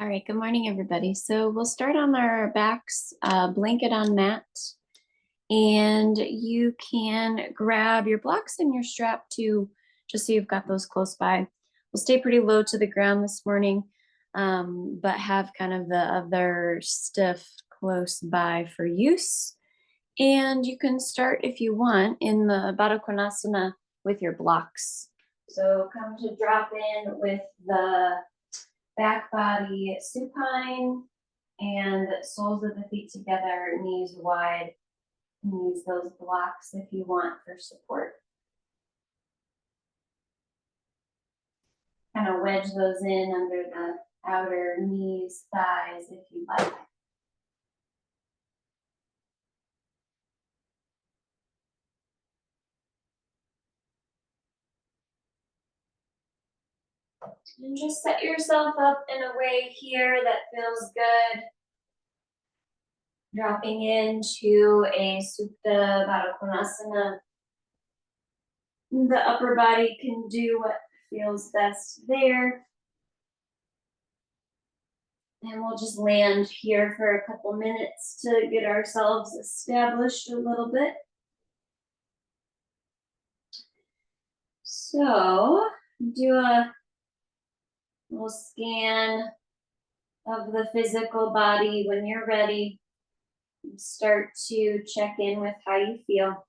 All right, good morning, everybody. So we'll start on our backs, blanket on mat, and you can grab your blocks and your strap too, just so you've got those close by. We'll stay pretty low to the ground this morning, but have kind of the other stuff close by for use. And you can start if you want in the Baddha Konasana with your blocks. So come to drop in with the back body supine and soles of the feet together, knees wide. And use those blocks if you want for support. Kind of wedge those in under the outer knees, thighs if you like. And just set yourself up in a way here that feels good. Dropping into a Supta Baddha Konasana. The upper body can do what feels best there. And we'll just land here for a couple minutes to get ourselves established a little bit. So do a little scan of the physical body when you're ready. Start to check in with how you feel.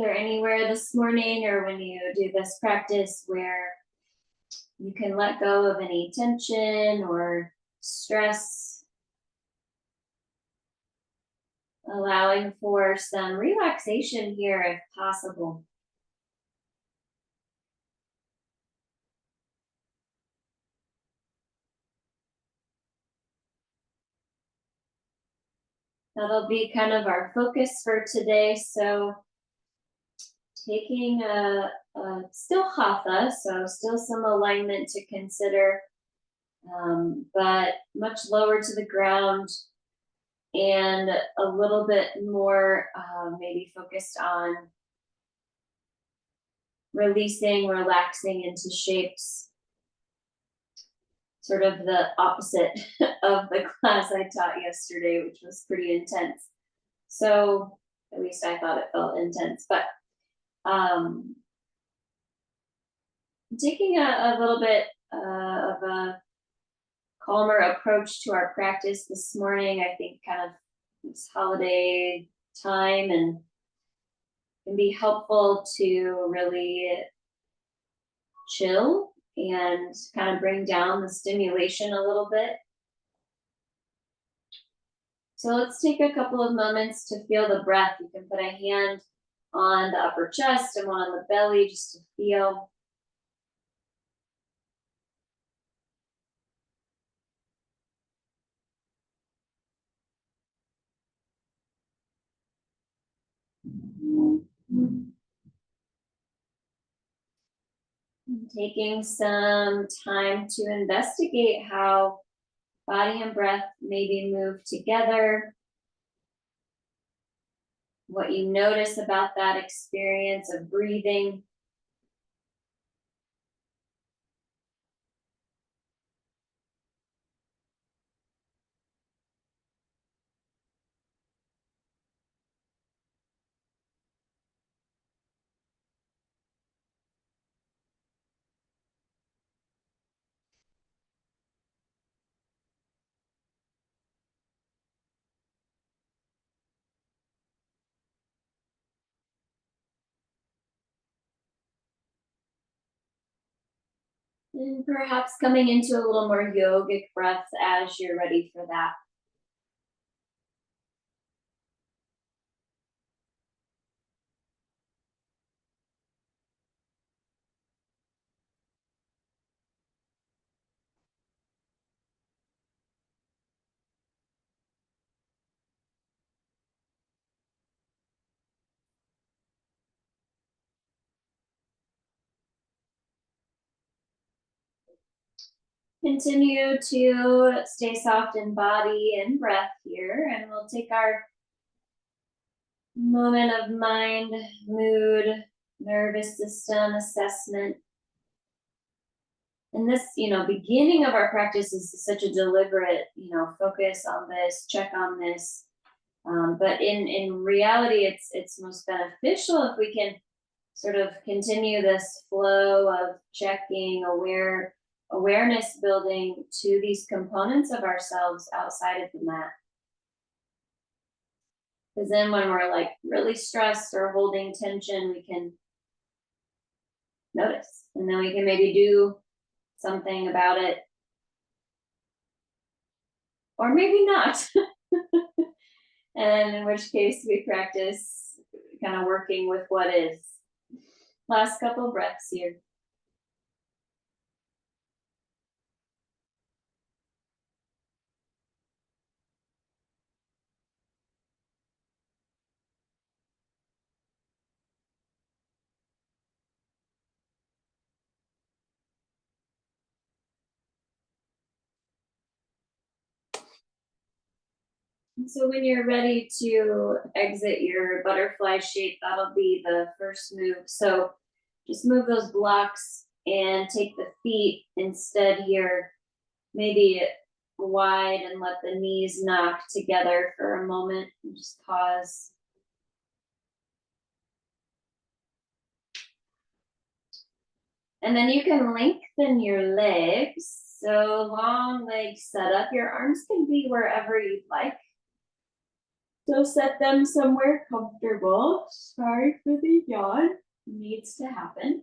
Is there anywhere this morning or when you do this practice where you can let go of any tension or stress, allowing for some relaxation here if possible? That'll be kind of our focus for today. So taking a still hatha, so still some alignment to consider, but much lower to the ground and a little bit more maybe focused on releasing, relaxing into shapes. Sort of the opposite of the class I taught yesterday, which was pretty intense. So at least I thought it felt intense, but taking a little bit of a calmer approach to our practice this morning. I think kind of this holiday time and can be helpful to really chill and kind of bring down the stimulation a little bit. So let's take a couple of moments to feel the breath. You can put a hand on the upper chest and one on the belly just to feel. Taking some time to investigate how body and breath maybe move together. What you notice about that experience of breathing. And perhaps coming into a little more yogic breath as you're ready for that. Continue to stay soft in body and breath here, and we'll take our moment of mind, mood, nervous system assessment. And this, beginning of our practice is such a deliberate, focus on this, check on this. But in reality, it's most beneficial if we can sort of continue this flow of checking, awareness building to these components of ourselves outside of the mat. Because then when we're like really stressed or holding tension, we can notice, and then we can maybe do something about it, or maybe not. And in which case we practice kind of working with what is. Last couple breaths here. So when you're ready to exit your butterfly shape, that'll be the first move. So just move those blocks and take the feet instead here, maybe wide, and let the knees knock together for a moment. And just pause. And then you can lengthen your legs. So long legs set up. Your arms can be wherever you'd like. So set them somewhere comfortable. Sorry for the yawn. Needs to happen.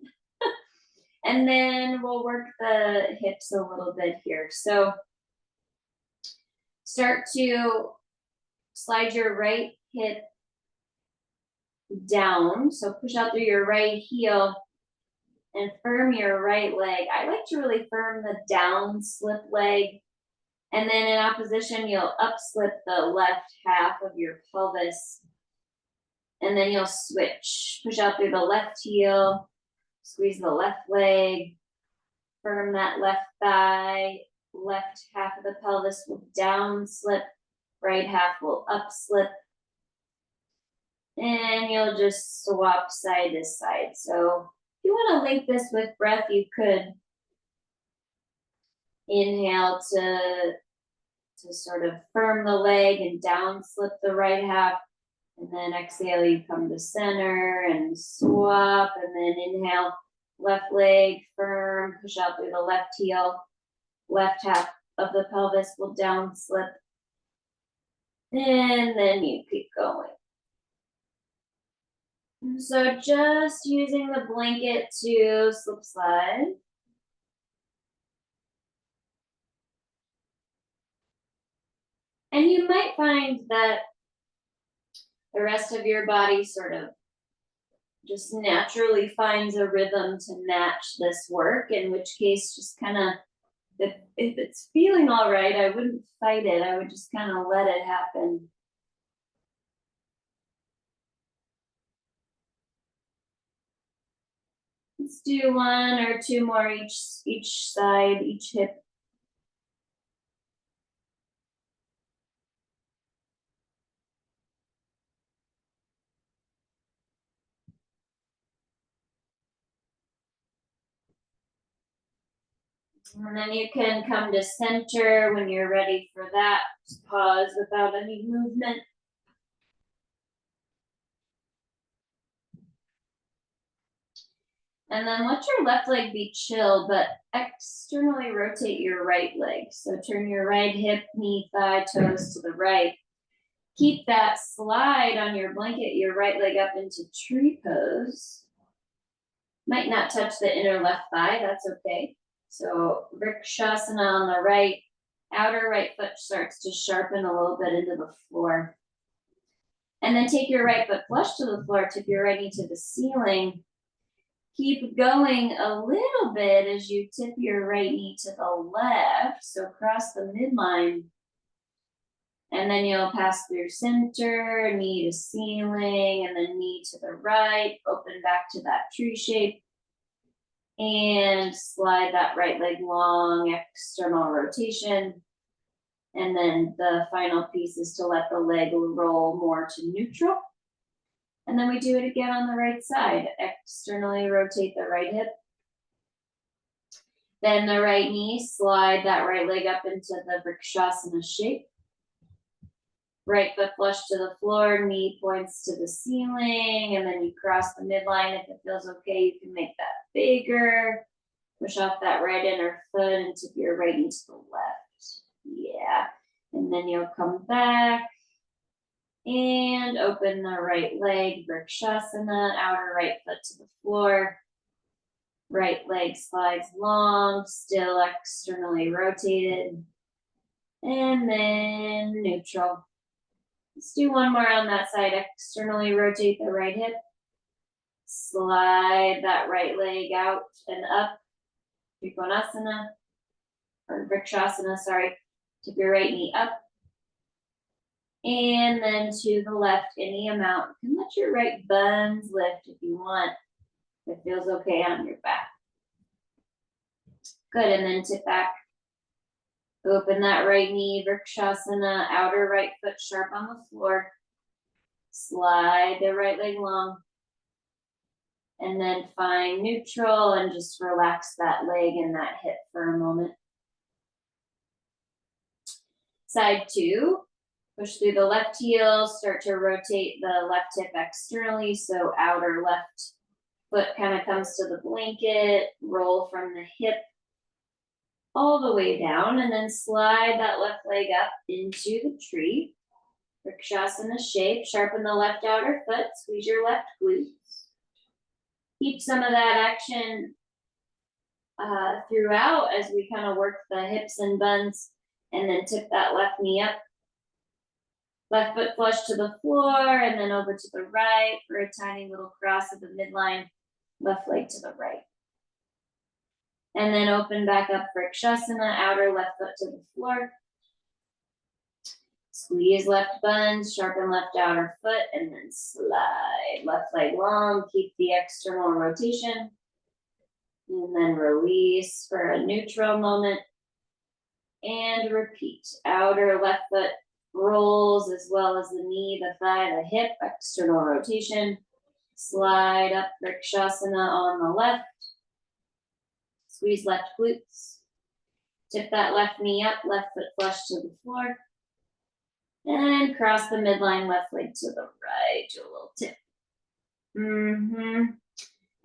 And then we'll work the hips a little bit here. So start to slide your right hip down. So push out through your right heel and firm your right leg. I like to really firm the down slip leg. And then in opposition, you'll up slip the left half of your pelvis. And then you'll switch. Push out through the left heel, squeeze the left leg, firm that left thigh, left half of the pelvis will down slip, right half will up slip. And you'll just swap side to side. So if you want to link this with breath, you could inhale to sort of firm the leg and down slip the right half. And then exhale, you come to center and swap. And then inhale, left leg firm, push out through the left heel. Left half of the pelvis will down slip. And then you keep going. So just using the blanket to slip slide. And you might find that the rest of your body sort of just naturally finds a rhythm to match this work, in which case just kind of, if it's feeling all right, I wouldn't fight it. I would just kind of let it happen. Let's do one or two more each side, each hip. And then you can come to center when you're ready for that. Just pause without any movement. And then let your left leg be chill, but externally rotate your right leg. So turn your right hip, knee, thigh, toes to the right. Keep that slide on your blanket, your right leg up into tree pose. Might not touch the inner left thigh, that's okay. So Vrikshasana on the right, outer right foot starts to sharpen a little bit into the floor. And then take your right foot flush to the floor, tip your right knee to the ceiling. Keep going a little bit as you tip your right knee to the left, so cross the midline. And then you'll pass through center, knee to ceiling, and then knee to the right, open back to that tree shape. And slide that right leg long, external rotation. And then the final piece is to let the leg roll more to neutral. And then we do it again on the right side. Externally rotate the right hip. Bend the right knee, slide that right leg up into the Vrikshasana shape. Right foot flush to the floor, knee points to the ceiling, and then you cross the midline. If it feels okay, you can make that bigger. Push off that right inner foot and tip your right knee to the left. Yeah. And then you'll come back and open the right leg, Vrikshasana, outer right foot to the floor. Right leg slides long, still externally rotated. And then neutral. Let's do one more on that side. Externally rotate the right hip. Slide that right leg out and up. Trikonasana, or Vrikshasana, sorry. Tip your right knee up. And then to the left, any amount. You can let your right buns lift if you want. If it feels okay on your back. Good, and then tip back. Open that right knee, Vrikshasana, outer right foot sharp on the floor. Slide the right leg long. And then find neutral and just relax that leg and that hip for a moment. Side two, push through the left heel, start to rotate the left hip externally, so outer left foot kind of comes to the blanket, roll from the hip all the way down, and then slide that left leg up into the tree. Vrikshasana shape, sharpen the left outer foot, squeeze your left glutes. Keep some of that action throughout as we kind of work the hips and buns, and then tip that left knee up. Left foot flush to the floor, and then over to the right for a tiny little cross of the midline. Left leg to the right. And then open back up for Vrikshasana, outer left foot to the floor. Squeeze left buns, sharpen left outer foot, and then slide left leg long. Keep the external rotation. And then release for a neutral moment. And repeat. Outer left foot rolls as well as the knee, the thigh, the hip, external rotation. Slide up Vrikshasana on the left. Squeeze left glutes. Tip that left knee up, left foot flush to the floor. And cross the midline, left leg to the right, do a little tip.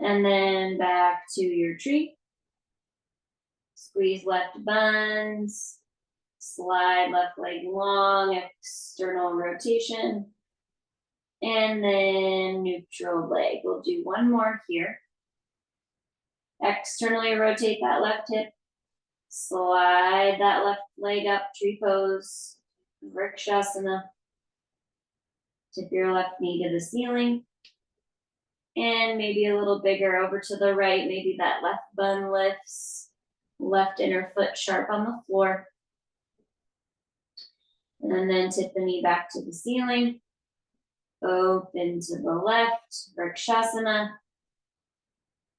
And then back to your tree. Squeeze left buns. Slide left leg long, external rotation. And then neutral leg. We'll do one more here. Externally rotate that left hip. Slide that left leg up, tree pose, Vrikshasana. Tip your left knee to the ceiling. And maybe a little bigger over to the right. Maybe that left bun lifts. Left inner foot sharp on the floor. And then tip the knee back to the ceiling. Open to the left, Vrikshasana.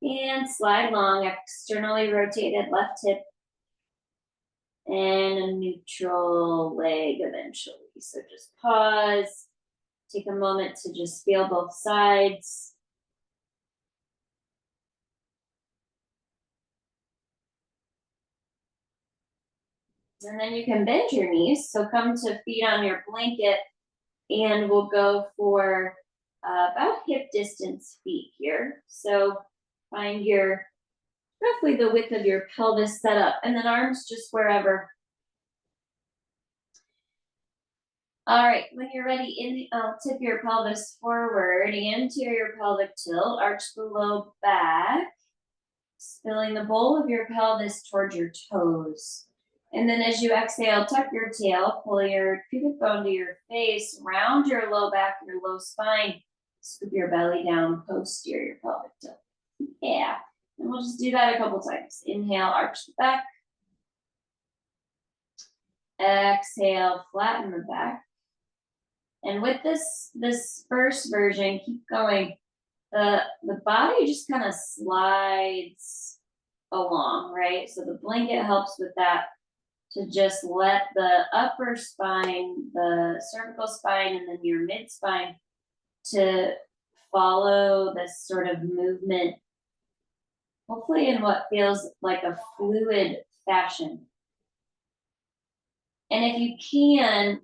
And slide long, externally rotated left hip. And a neutral leg eventually. So just pause. Take a moment to just feel both sides. And then you can bend your knees. So come to feet on your blanket. And we'll go for about hip distance feet here. So find your, roughly the width of your pelvis set up, and then arms just wherever. All right, when you're ready, tip your pelvis forward, anterior pelvic tilt, arch the low back, spilling the bowl of your pelvis towards your toes. And then as you exhale, tuck your tail, pull your pubic bone to your face, round your low back, your low spine, scoop your belly down, posterior pelvic tilt. Yeah, and we'll just do that a couple times. Inhale, arch the back. Exhale, flatten the back. And with this first version, keep going. The body just kind of slides along, right? So the blanket helps with that, to just let the upper spine, the cervical spine, and then your mid spine to follow this sort of movement, hopefully in what feels like a fluid fashion. And if you can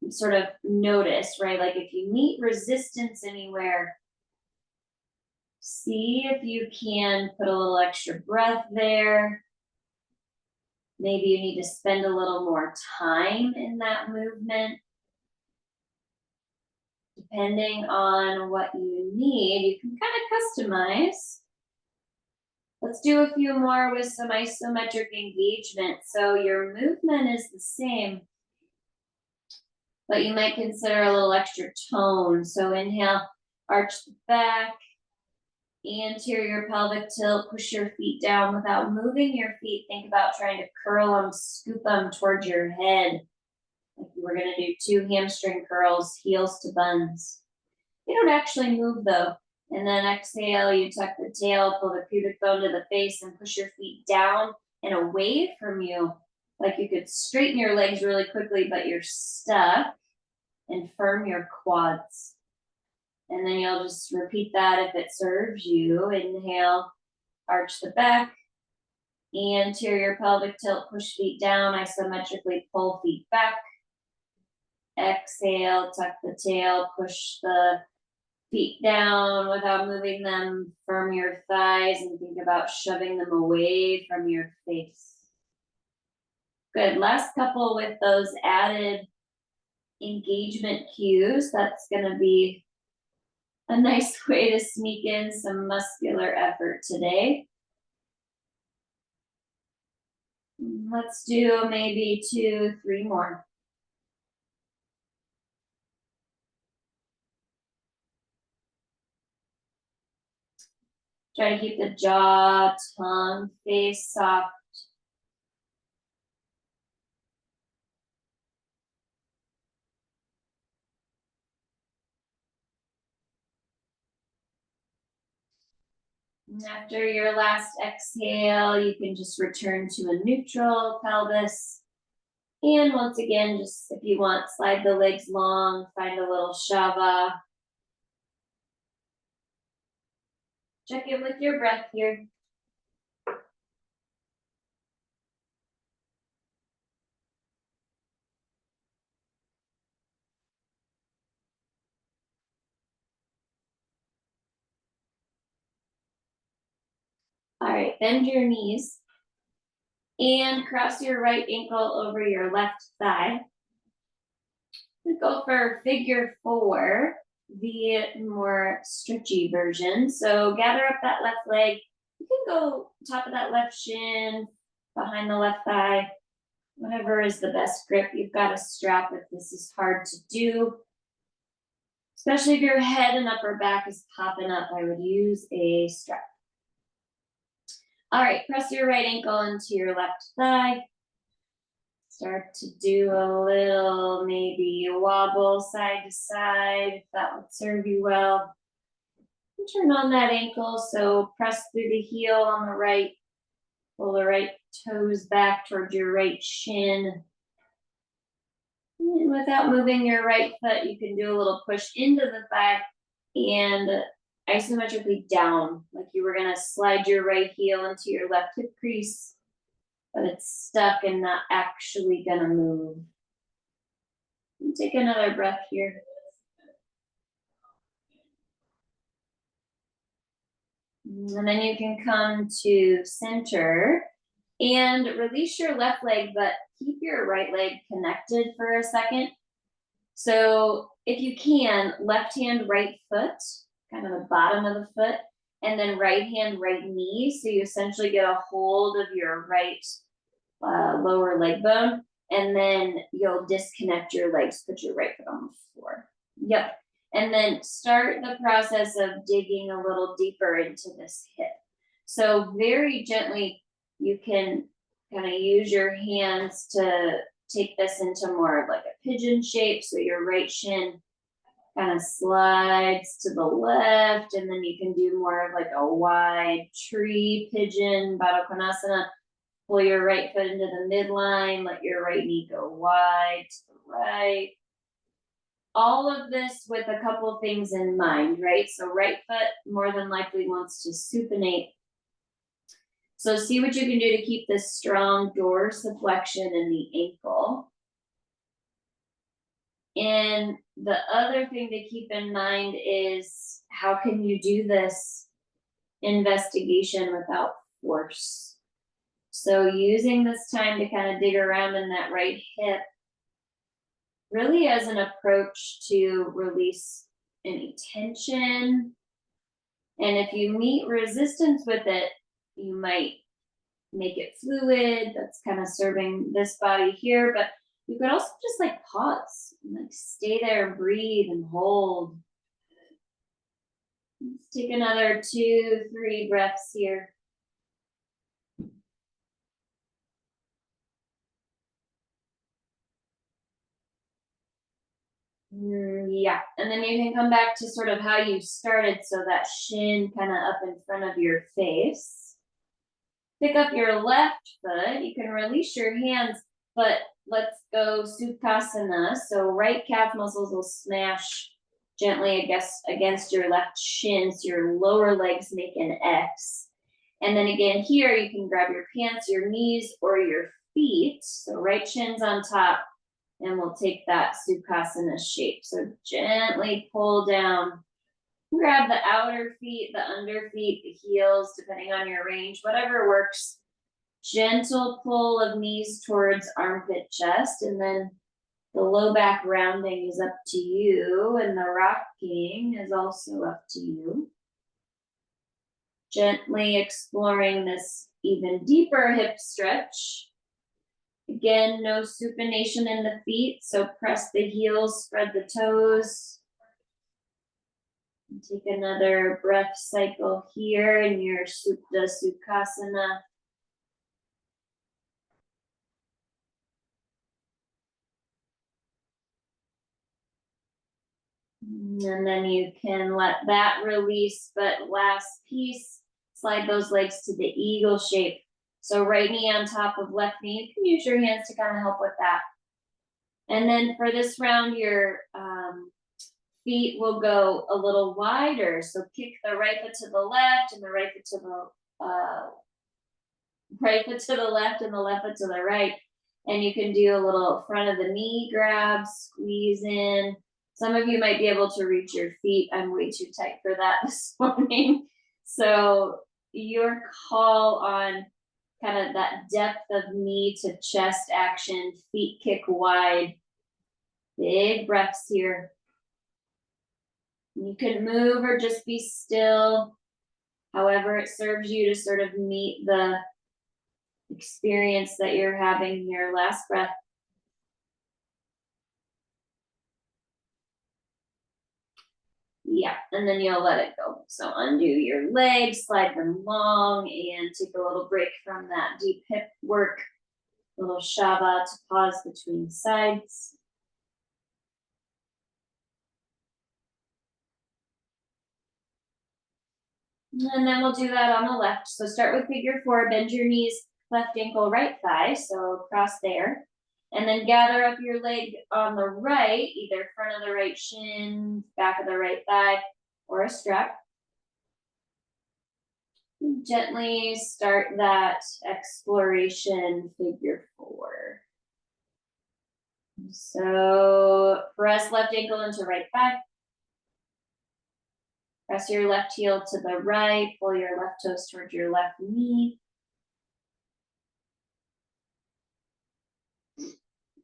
sort of notice, right, like if you meet resistance anywhere, see if you can put a little extra breath there. Maybe you need to spend a little more time in that movement. Depending on what you need, you can kind of customize. Let's do a few more with some isometric engagement. So your movement is the same, but you might consider a little extra tone. So inhale, arch the back, anterior pelvic tilt, push your feet down without moving your feet. Think about trying to curl them, scoop them towards your head. Like we're gonna do 2 hamstring curls, heels to buns. You don't actually move though. And then exhale, you tuck the tail, pull the pubic bone to the face, and push your feet down and away from you. Like you could straighten your legs really quickly, but you're stuck, and firm your quads. And then you'll just repeat that if it serves you. Inhale, arch the back, anterior pelvic tilt, push feet down, isometrically pull feet back. Exhale, tuck the tail, push the feet down without moving them, firm your thighs, and think about shoving them away from your face. Good, last couple with those added engagement cues. That's gonna be a nice way to sneak in some muscular effort today. Let's do maybe 2, 3 more. Try to keep the jaw, tongue, face soft. And after your last exhale, you can just return to a neutral pelvis. And once again, just if you want, slide the legs long, find a little shava. Check in with your breath here. All right, bend your knees and cross your right ankle over your left thigh. We go for figure 4, the more stretchy version. So gather up that left leg. You can go top of that left shin, behind the left thigh, whatever is the best grip. You've got a strap if this is hard to do. Especially if your head and upper back is popping up, I would use a strap. All right, press your right ankle into your left thigh. Start to do a little maybe wobble side to side, if that would serve you well. And turn on that ankle, so press through the heel on the right. Pull the right toes back towards your right shin. And without moving your right foot, you can do a little push into the thigh and isometrically down, like you were gonna slide your right heel into your left hip crease, but it's stuck and not actually gonna move. And take another breath here. And then you can come to center and release your left leg, but keep your right leg connected for a second. So if you can, left hand, right foot, kind of the bottom of the foot, and then right hand, right knee. So you essentially get a hold of your right lower leg bone, and then you'll disconnect your legs, put your right foot on the floor. Yep. And then start the process of digging a little deeper into this hip. So very gently, you can kind of use your hands to take this into more of like a pigeon shape. So your right shin kind of slides to the left, and then you can do more of like a wide tree pigeon, Baddha Konasana. Pull your right foot into the midline, let your right knee go wide to the right. All of this with a couple things in mind, right? So right foot more than likely wants to supinate. So see what you can do to keep this strong dorsiflexion in the ankle. And the other thing to keep in mind is how can you do this investigation without force? So using this time to kind of dig around in that right hip really as an approach to release any tension. And if you meet resistance with it, you might make it fluid. That's kind of serving this body here, but you could also just like pause, and like stay there, breathe and hold. Let's take another 2-3 breaths here. Yeah, and then you can come back to sort of how you started, so that shin kind of up in front of your face. Pick up your left foot. You can release your hands, but let's go Sukhasana. So right calf muscles will smash gently against your left shin, so your lower legs make an X. And then again here, you can grab your pants, your knees, or your feet. So right shin's on top, and we'll take that Sukhasana shape. So gently pull down. Grab the outer feet, the under feet, the heels, depending on your range, whatever works. Gentle pull of knees towards armpit chest, and then the low back rounding is up to you, and the rocking is also up to you. Gently exploring this even deeper hip stretch. Again, no supination in the feet, so press the heels, spread the toes. And take another breath cycle here in your Supta Sukhasana. And then you can let that release, but last piece, slide those legs to the eagle shape. So right knee on top of left knee. You can use your hands to kind of help with that. And then for this round, your feet will go a little wider. So kick the right foot to the left and the right foot to the right foot to the left and the left foot to the right. And you can do a little front of the knee grab, squeeze in. Some of you might be able to reach your feet. I'm way too tight for that this morning. So your call on kind of that depth of knee to chest action, feet kick wide. Big breaths here. You can move or just be still, however it serves you to sort of meet the experience that you're having here. Last breath. Yeah, and then you'll let it go. So undo your legs, slide them long, and take a little break from that deep hip work. A little shava to pause between sides. And then we'll do that on the left. So start with figure 4, bend your knees, left ankle, right thigh, so cross there. And then gather up your leg on the right, either front of the right shin, back of the right thigh, or a strap. Gently start that exploration figure 4. So press left ankle into right thigh. Press your left heel to the right, pull your left toes towards your left knee.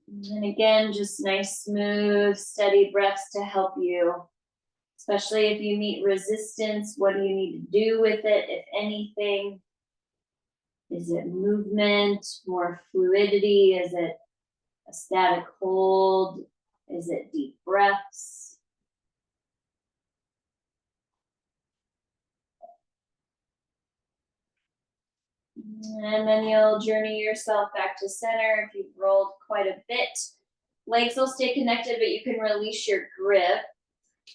And again, just nice, smooth, steady breaths to help you. Especially if you meet resistance, what do you need to do with it, if anything? Is it movement, more fluidity? Is it a static hold? Is it deep breaths? And then you'll journey yourself back to center if you've rolled quite a bit. Legs will stay connected, but you can release your grip.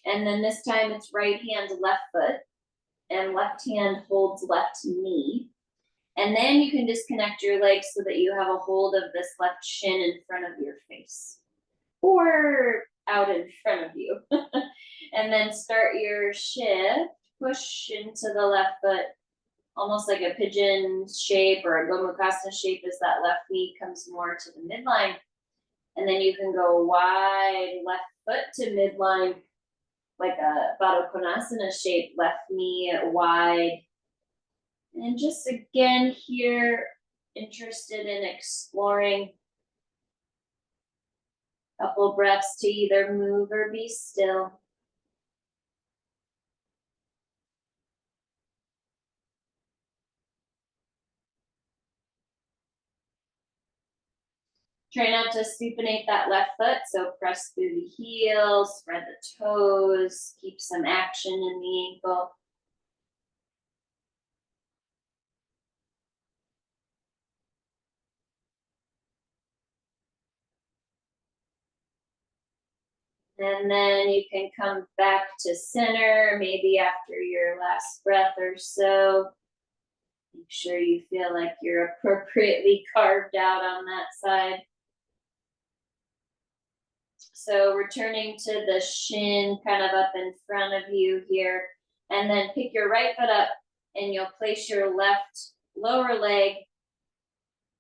And then this time it's right hand, left foot, and left hand holds left knee. And then you can disconnect your legs so that you have a hold of this left shin in front of your face or out in front of you. And then start your shift, push into the left foot, almost like a pigeon shape or a Gomukhasana shape as that left knee comes more to the midline. And then you can go wide left foot to midline, like a Baddha Konasana shape, left knee wide. And just again here, interested in exploring a couple breaths to either move or be still. Try not to supinate that left foot, so press through the heels, spread the toes, keep some action in the ankle. And then you can come back to center, maybe after your last breath or so. Make sure you feel like you're appropriately carved out on that side. So returning to the shin kind of up in front of you here, and then pick your right foot up and you'll place your left lower leg,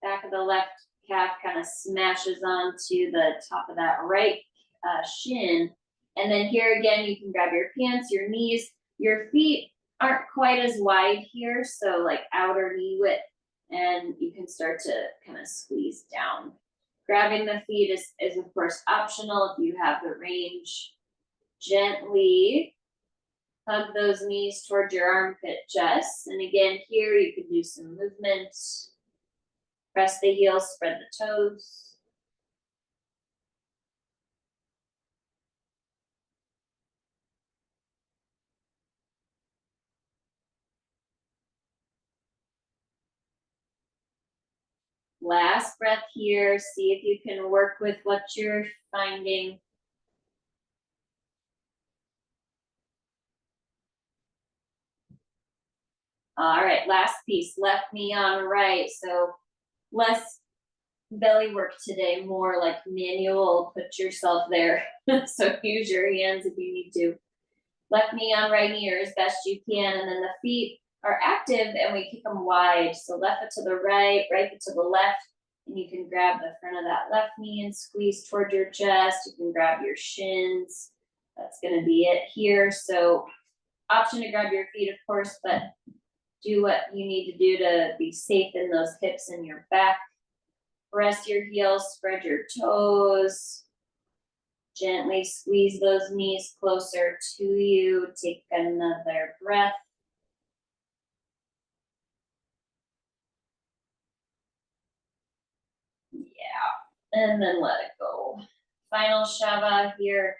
back of the left calf kind of smashes onto the top of that right shin. And then here again, you can grab your pants, your knees, your feet aren't quite as wide here, so like outer knee width, and you can start to kind of squeeze down. Grabbing the feet is of course optional if you have the range. Gently hug those knees towards your armpit just. And again, here you can do some movement. Press the heels, spread the toes. Last breath here. See if you can work with what you're finding. All right, last piece, left knee on right. So less belly work today, more like manual, put yourself there. So use your hands if you need to. Left knee on right ear as best you can, and then the feet are active and we kick them wide. So left foot to the right, right foot to the left, and you can grab the front of that left knee and squeeze toward your chest. You can grab your shins. That's gonna be it here. So option to grab your feet, of course, but do what you need to do to be safe in those hips and your back. Press your heels, spread your toes. Gently squeeze those knees closer to you. Take another breath. Yeah, and then let it go. Final Shava here.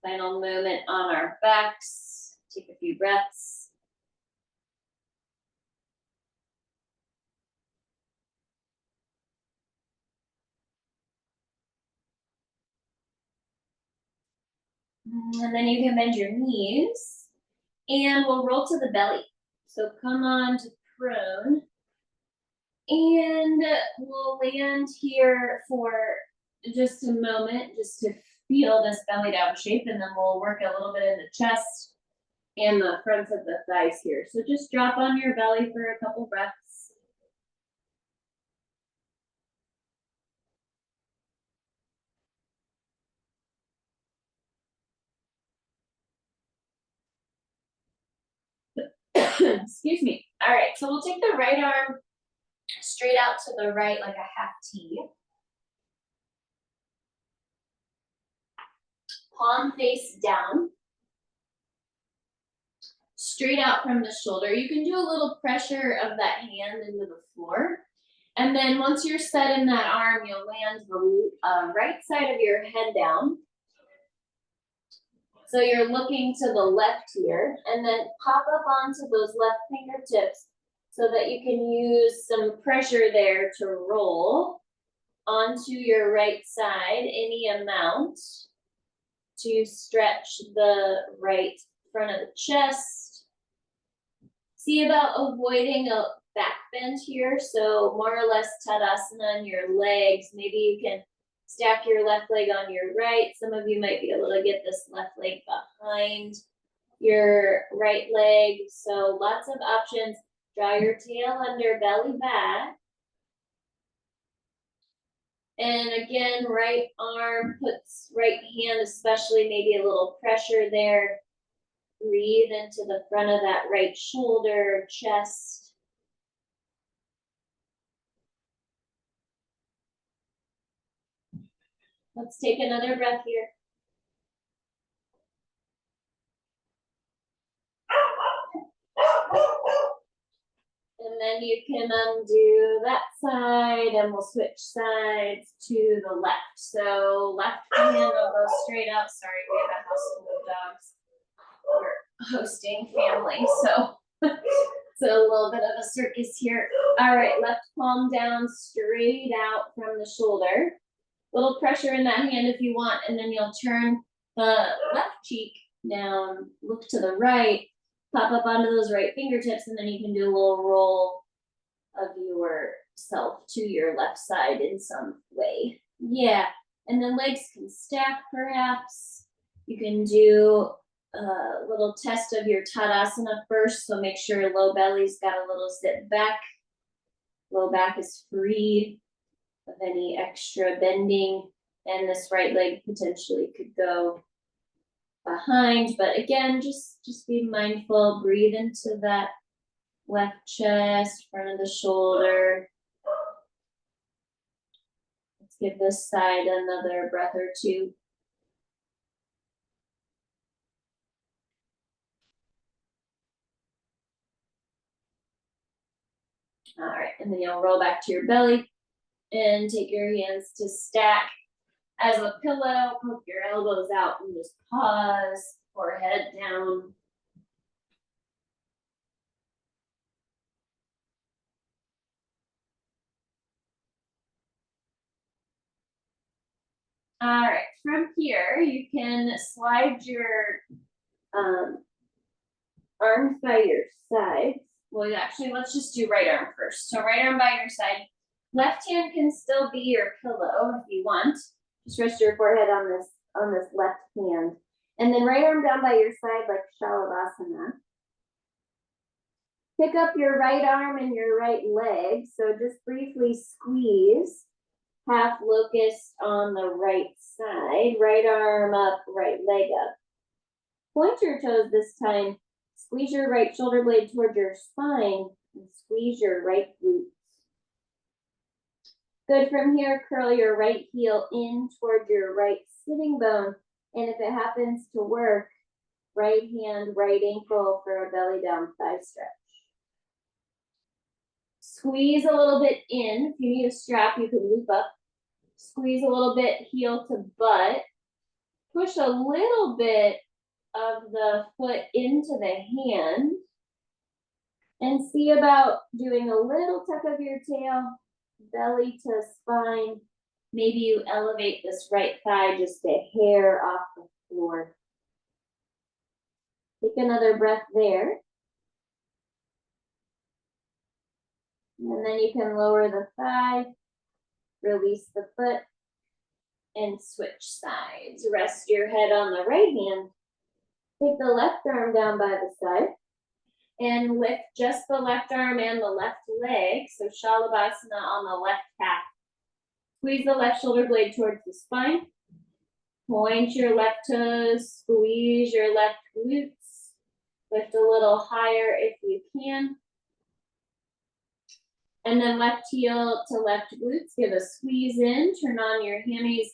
Final movement on our backs. Take a few breaths. And then you can bend your knees and we'll roll to the belly. So come on to prone. And we'll land here for just a moment, just to feel this belly down shape, and then we'll work a little bit in the chest and the fronts of the thighs here. So just drop on your belly for a couple breaths. Excuse me. All right, so we'll take the right arm straight out to the right like a half T. Palm face down. Straight out from the shoulder. You can do a little pressure of that hand into the floor. And then once you're set in that arm, you'll land the right side of your head down. So you're looking to the left here, and then pop up onto those left fingertips so that you can use some pressure there to roll onto your right side, any amount. to stretch the right front of the chest. See about avoiding a back bend here. So more or less Tadasana on your legs. Maybe you can stack your left leg on your right. Some of you might be able to get this left leg behind your right leg. So lots of options. Draw your tail under, belly back. And again, right arm puts right hand, especially maybe a little pressure there. Breathe into the front of that right shoulder, chest. Let's take another breath here. And then you can undo that side and we'll switch sides to the left. So left hand will go straight out. Sorry, we have a house full of dogs. We're hosting family, so it's a little bit of a circus here. All right, left palm down, straight out from the shoulder. Little pressure in that hand if you want, and then you'll turn the left cheek down, look to the right, pop up onto those right fingertips, and then you can do a little roll of yourself to your left side in some way. Yeah, and then legs can stack perhaps. You can do a little test of your Tadasana first, so make sure low belly's got a little zip back. Low back is free of any extra bending, and this right leg potentially could go behind, but again, just be mindful, breathe into that left chest, front of the shoulder. Let's give this side another breath or two. All right, and then you'll roll back to your belly and take your hands to stack as a pillow, poke your elbows out and just pause, forehead down. All right, from here, you can slide your arms by your sides. Well, actually, let's just do right arm first. So right arm by your side. Left hand can still be your pillow if you want. Just rest your forehead on this left hand. And then right arm down by your side like Shalabhasana. Pick up your right arm and your right leg. So just briefly squeeze. Half locust on the right side. Right arm up, right leg up. Point your toes this time. Squeeze your right shoulder blade toward your spine and squeeze your right glutes. Good. From here, curl your right heel in toward your right sitting bone. And if it happens to work, right hand, right ankle for a belly down thigh stretch. Squeeze a little bit in. If you need a strap, you can loop up. Squeeze a little bit, heel to butt. Push a little bit of the foot into the hand. And see about doing a little tuck of your tail, belly to spine. Maybe you elevate this right thigh just a hair off the floor. Take another breath there. And then you can lower the thigh, release the foot, and switch sides. Rest your head on the right hand. Take the left arm down by the side. And lift just the left arm and the left leg. So Shalabhasana on the left calf. Squeeze the left shoulder blade towards the spine. Point your left toes, squeeze your left glutes. Lift a little higher if you can. And then left heel to left glutes. Give a squeeze in, turn on your hammies.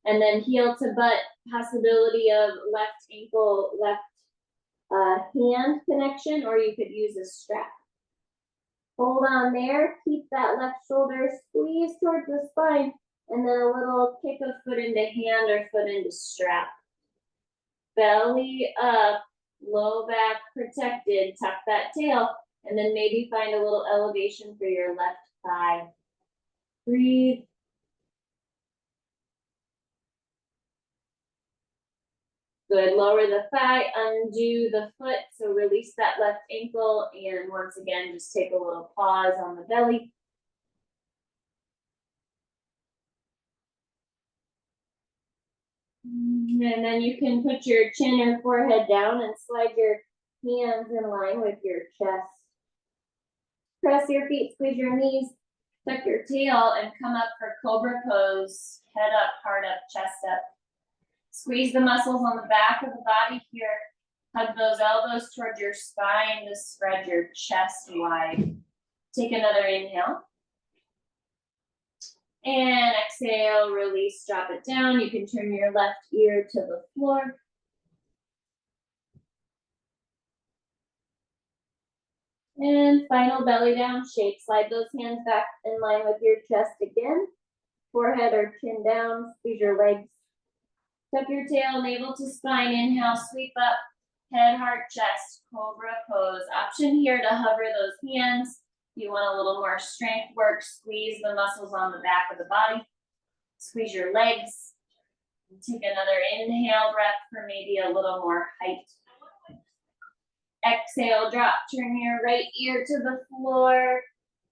And then heel to butt, possibility of left ankle, left hand connection, or you could use a strap. Hold on there, keep that left shoulder squeeze towards the spine, and then a little kick of foot into hand or foot into strap. Belly up, low back protected, tuck that tail, and then maybe find a little elevation for your left thigh. Breathe. Good, lower the thigh, undo the foot, so release that left ankle, and once again, just take a little pause on the belly. And then you can put your chin or forehead down and slide your hands in line with your chest. Press your feet, squeeze your knees, tuck your tail, and come up for cobra pose. Head up, heart up, chest up. Squeeze the muscles on the back of the body here. Hug those elbows towards your spine to spread your chest wide. Take another inhale. And exhale, release, drop it down. You can turn your left ear to the floor. And final belly down shape. Slide those hands back in line with your chest again. Forehead or chin down, squeeze your legs. Tuck your tail, navel to spine. Inhale, sweep up. Head, heart, chest, cobra pose. Option here to hover those hands. If you want a little more strength work, squeeze the muscles on the back of the body. Squeeze your legs. Take another inhale breath for maybe a little more height. Exhale, drop. Turn your right ear to the floor.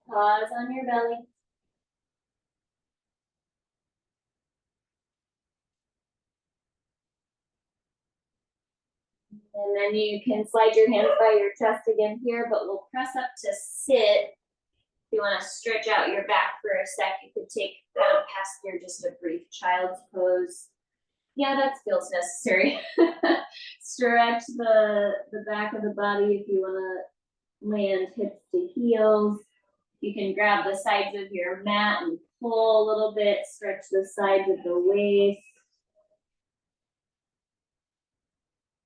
Pause on your belly. And then you can slide your hands by your chest again here, but we'll press up to sit. If you want to stretch out your back for a sec, you could take past here just a brief child's pose. Yeah, that feels necessary. Stretch the back of the body if you want to land hips to heels. You can grab the sides of your mat and pull a little bit, stretch the sides of the waist.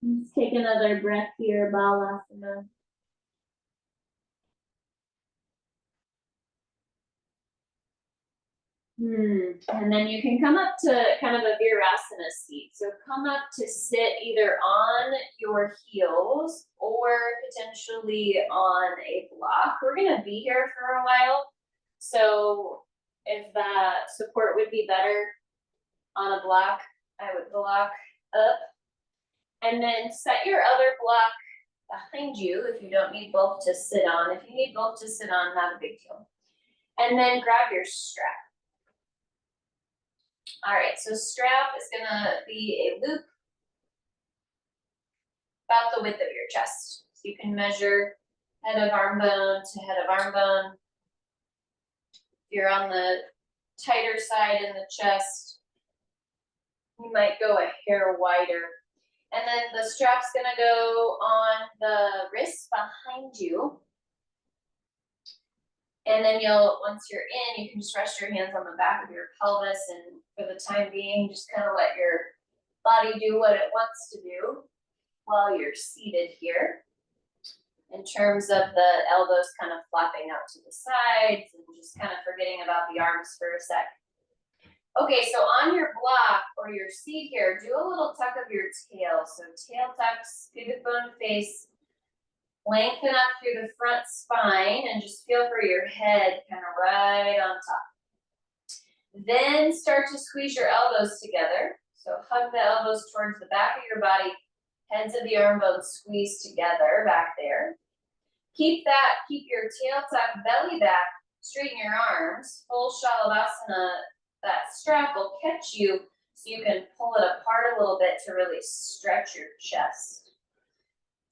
Let's take another breath here, Balasana. And then you can come up to kind of a Virasana seat. So come up to sit either on your heels or potentially on a block. We're gonna be here for a while. So if that support would be better on a block, I would block up. And then set your other block behind you if you don't need both to sit on. If you need both to sit on, not a big deal. And then grab your strap. All right, so strap is gonna be a loop about the width of your chest. So you can measure head of arm bone to head of arm bone. If you're on the tighter side in the chest, you might go a hair wider. And then the strap's gonna go on the wrists behind you. And then once you're in, you can just rest your hands on the back of your pelvis, and for the time being, just kind of let your body do what it wants to do while you're seated here. In terms of the elbows kind of flopping out to the sides and just kind of forgetting about the arms for a sec. Okay, so on your block or your seat here, do a little tuck of your tail. So tail tucks, pubic bone face. Lengthen up through the front spine and just feel for your head kind of right on top. Then start to squeeze your elbows together. So hug the elbows towards the back of your body, heads of the arm bones squeeze together back there. Keep your tail tuck, belly back, straighten your arms. Full Shalabhasana, that strap will catch you so you can pull it apart a little bit to really stretch your chest.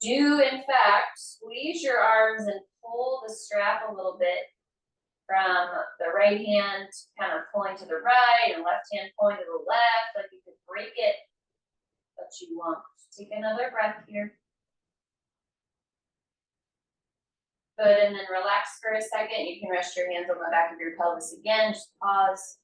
Do, in fact, squeeze your arms and pull the strap a little bit from the right hand, kind of pulling to the right, and left hand pulling to the left, like you could break it, but you won't. Take another breath here. Good, and then relax for a second. You can rest your hands on the back of your pelvis again, just pause.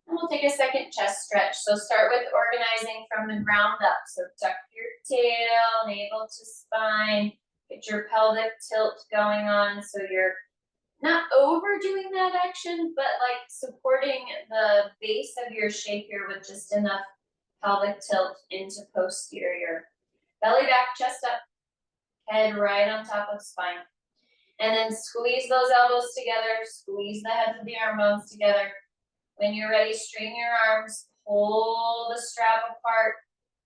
And we'll take a second chest stretch. So start with organizing from the ground up. So tuck your tail, navel to spine, get your pelvic tilt going on. So you're not overdoing that action, but like supporting the base of your shape here with just enough pelvic tilt into posterior. Belly back, chest up, head right on top of spine. And then squeeze those elbows together, squeeze the heads of the arm bones together. When you're ready, straighten your arms, pull the strap apart,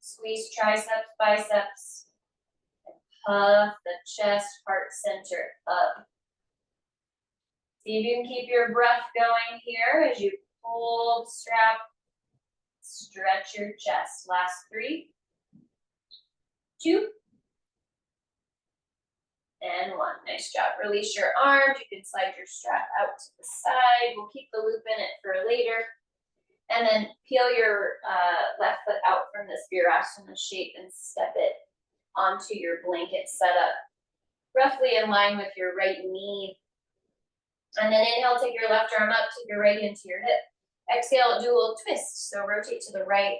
squeeze triceps, biceps, and puff the chest, heart center up. See if you can keep your breath going here as you pull the strap, stretch your chest. Last 3, 2, and 1. Nice job. Release your arms. You can slide your strap out to the side. We'll keep the loop in it for later. And then peel your left foot out from this virasana shape and step it onto your blanket setup, roughly in line with your right knee. And then inhale, take your left arm up, take your right hand to your hip. Exhale, do a little twist. So rotate to the right.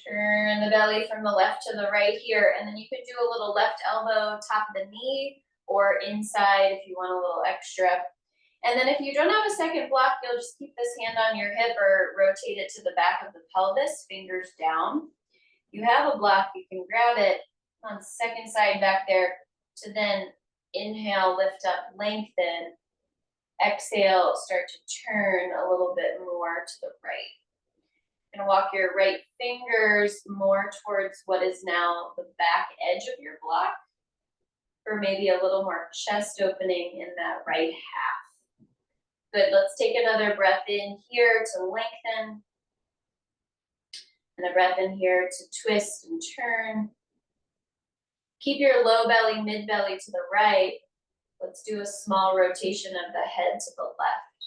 Turn the belly from the left to the right here. And then you could do a little left elbow, top of the knee, or inside if you want a little extra. And then if you don't have a second block, you'll just keep this hand on your hip or rotate it to the back of the pelvis, fingers down. You have a block, you can grab it on the second side back there to then inhale, lift up, lengthen. Exhale, start to turn a little bit more to the right. And walk your right fingers more towards what is now the back edge of your block, or maybe a little more chest opening in that right half. Good, let's take another breath in here to lengthen. And a breath in here to twist and turn. Keep your low belly, mid belly to the right. Let's do a small rotation of the head to the left.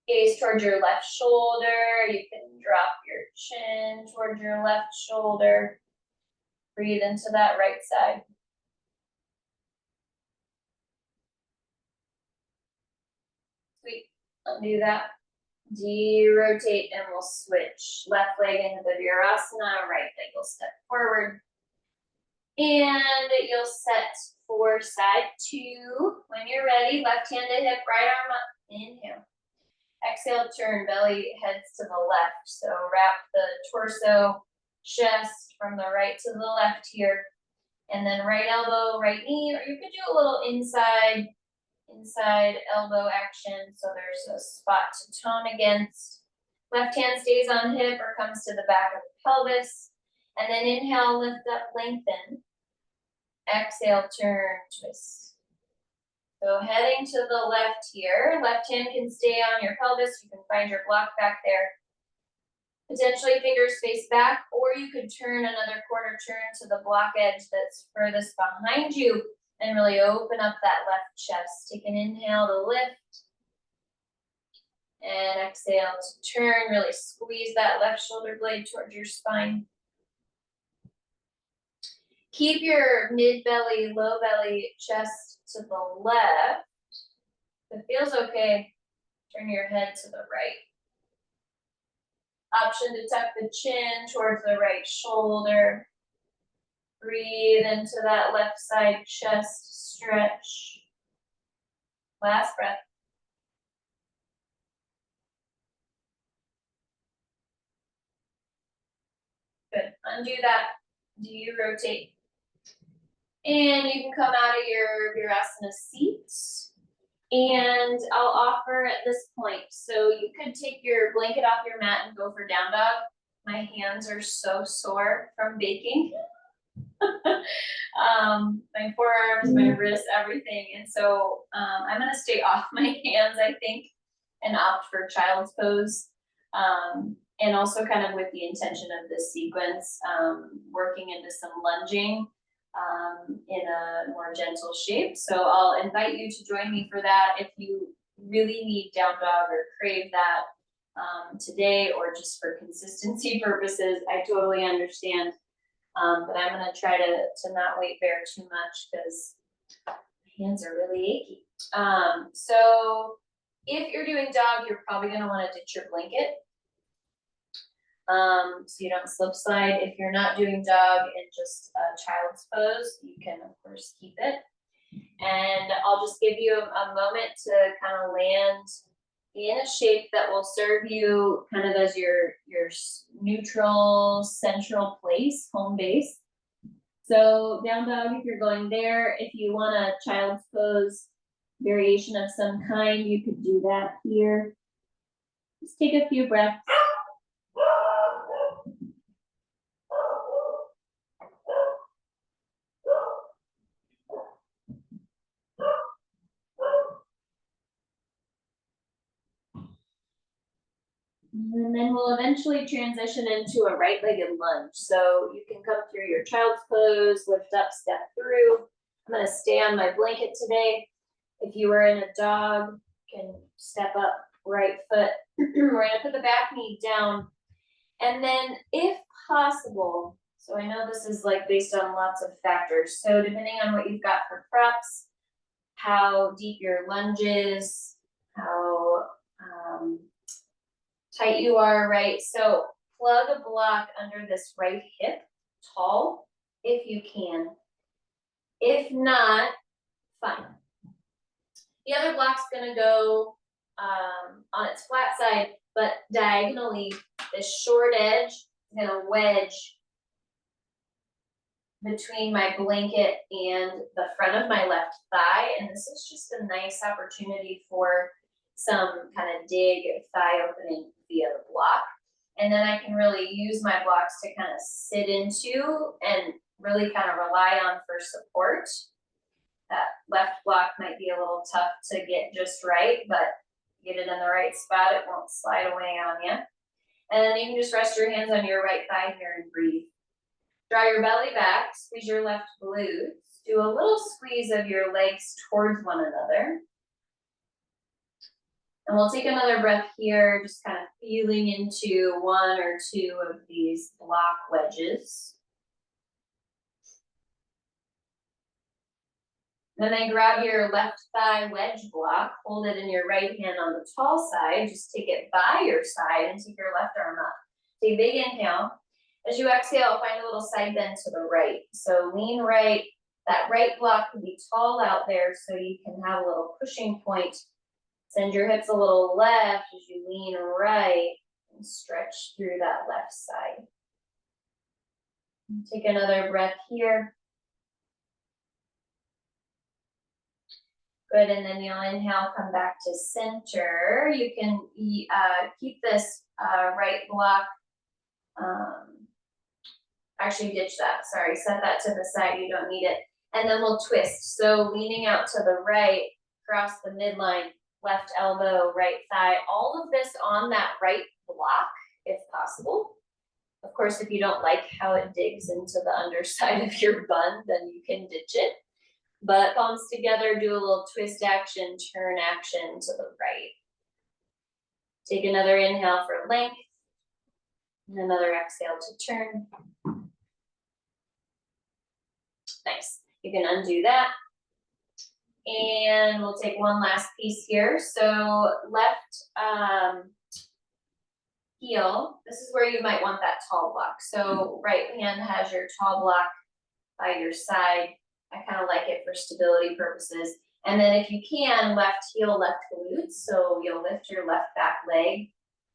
Gaze towards your left shoulder. You can drop your chin towards your left shoulder. Breathe into that right side. Sweet. Undo that. De-rotate and we'll switch. Left leg into the virasana, right leg will step forward. And you'll set for side 2. When you're ready, left hand to hip, right arm up. Inhale. Exhale, turn, belly heads to the left. So wrap the torso, chest from the right to the left here. And then right elbow, right knee, or you could do a little inside elbow action. So there's a spot to tone against. Left hand stays on hip or comes to the back of the pelvis. And then inhale, lift up, lengthen. Exhale, turn, twist. So heading to the left here, left hand can stay on your pelvis. You can find your block back there. Potentially fingers face back, or you could turn another quarter turn to the block edge that's furthest behind you and really open up that left chest. Take an inhale to lift. And exhale to turn, really squeeze that left shoulder blade towards your spine. Keep your mid belly, low belly, chest to the left. If it feels okay, turn your head to the right. Option to tuck the chin towards the right shoulder. Breathe into that left side chest stretch. Last breath. Good. Undo that. Do you rotate? And you can come out of your virasana seats. And I'll offer at this point, so you could take your blanket off your mat and go for down dog. My hands are so sore from baking. My forearms, my wrists, everything. And so I'm gonna stay off my hands, I think, and opt for child's pose. And also kind of with the intention of this sequence, working into some lunging in a more gentle shape. So I'll invite you to join me for that if you really need down dog or crave that today, or just for consistency purposes. I totally understand, but I'm gonna try to not weight bear too much because my hands are really achy. So if you're doing dog, you're probably gonna wanna ditch your blanket. So you don't slip slide. If you're not doing dog in just a child's pose, you can of course keep it. And I'll just give you a moment to kind of land in a shape that will serve you kind of as your neutral central place, home base. So down dog, if you're going there, if you want a child's pose variation of some kind, you could do that here. Just take a few breaths. And then we'll eventually transition into a right-legged lunge. So you can come through your child's pose, lift up, step through. I'm gonna stay on my blanket today. If you were in a dog, you can step up, right foot. We're gonna put the back knee down. And then if possible, so I know this is like based on lots of factors. So depending on what you've got for props, how deep your lunge is, how tight you are, right? So plug a block under this right hip, tall, if you can. If not, fine. The other block's gonna go on its flat side, but diagonally, this short edge is gonna wedge between my blanket and the front of my left thigh. And this is just a nice opportunity for some kind of dig thigh opening via the block. And then I can really use my blocks to kind of sit into and really kind of rely on for support. That left block might be a little tough to get just right, but get it in the right spot, it won't slide away on you. And then you can just rest your hands on your right thigh here and breathe. Draw your belly back, squeeze your left glutes, do a little squeeze of your legs towards one another. And we'll take another breath here, just kind of feeling into one or two of these block wedges. And then grab your left thigh wedge block, hold it in your right hand on the tall side, just take it by your side and take your left arm up. Take a big inhale. As you exhale, find a little side bend to the right. So lean right, that right block can be tall out there so you can have a little pushing point. Send your hips a little left as you lean right and stretch through that left side. Take another breath here. Good, and then you'll inhale, come back to center. You can keep this right block, actually ditch that, sorry, set that to the side, you don't need it. And then we'll twist, so leaning out to the right, cross the midline, left elbow, right thigh, all of this on that right block, if possible. Of course, if you don't like how it digs into the underside of your bun, then you can ditch it. But palms together, do a little twist action, turn action to the right. Take another inhale for length, and another exhale to turn. Nice. You can undo that. And we'll take one last piece here. So left heel, this is where you might want that tall block. So right hand has your tall block by your side. I kind of like it for stability purposes. And then if you can, left heel, left glutes. So you'll lift your left back leg,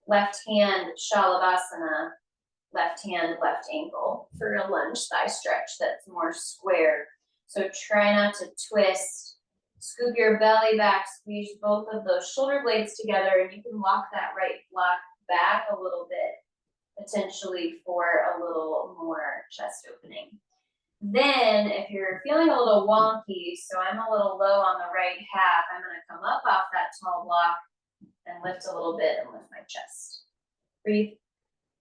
left hand, Shalabhasana, left hand, left ankle for a lunge thigh stretch that's more square. So try not to twist. Scoop your belly back, squeeze both of those shoulder blades together, and you can walk that right block back a little bit, potentially for a little more chest opening. Then if you're feeling a little wonky, so I'm a little low on the right half, I'm gonna come up off that tall block and lift a little bit and lift my chest. Breathe,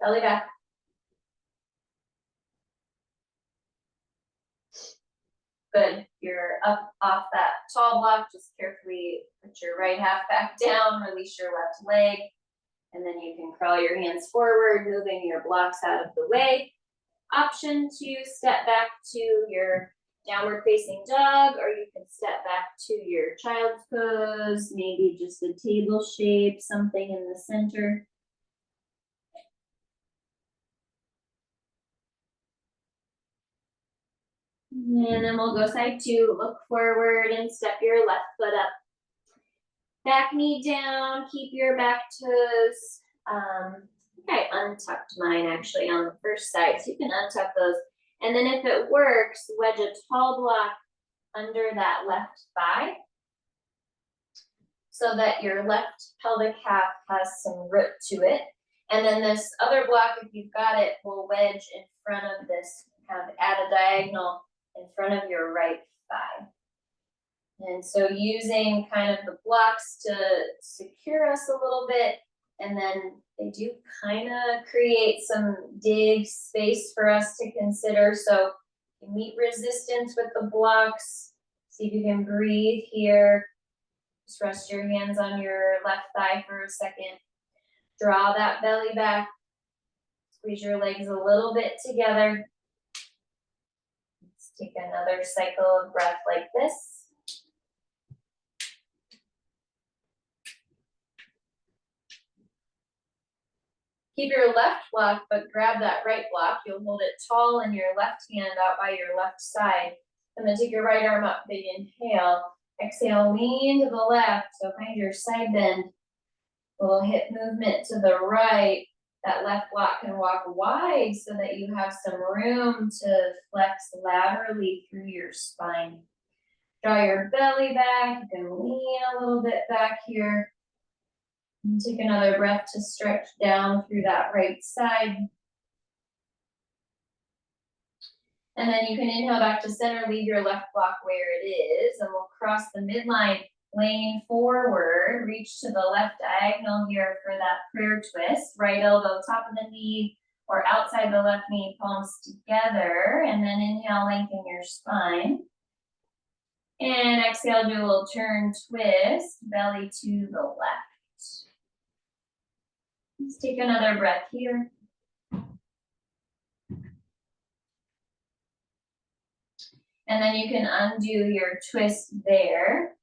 belly back. Good, you're up off that tall block, just carefully put your right half back down, release your left leg, and then you can crawl your hands forward, moving your blocks out of the way. Option to step back to your downward facing dog, or you can step back to your child's pose, maybe just a table shape, something in the center. And then we'll go side two, look forward and step your left foot up. Back knee down, keep your back toes. I untucked mine actually on the first side, so you can untuck those. And then if it works, wedge a tall block under that left thigh. so that your left pelvic half has some root to it. And then this other block, if you've got it, will wedge in front of this, kind of at a diagonal in front of your right thigh. And so using kind of the blocks to secure us a little bit, and then they do kind of create some dig space for us to consider. So you meet resistance with the blocks. See if you can breathe here. Just rest your hands on your left thigh for a second. Draw that belly back. Squeeze your legs a little bit together. Let's take another cycle of breath like this. Keep your left block, but grab that right block. You'll hold it tall in your left hand out by your left side. And then take your right arm up, big inhale. Exhale, lean to the left. So find your side bend. Little hip movement to the right. That left block can walk wide so that you have some room to flex laterally through your spine. Draw your belly back. You can lean a little bit back here. And take another breath to stretch down through that right side. And then you can inhale back to center, leave your left block where it is, and we'll cross the midline, lean forward, reach to the left diagonal here for that prayer twist. Right elbow, top of the knee, or outside the left knee, palms together. And then inhale, lengthen your spine. And exhale, do a little turn twist, belly to the left. Let's take another breath here. And then you can undo your twist there.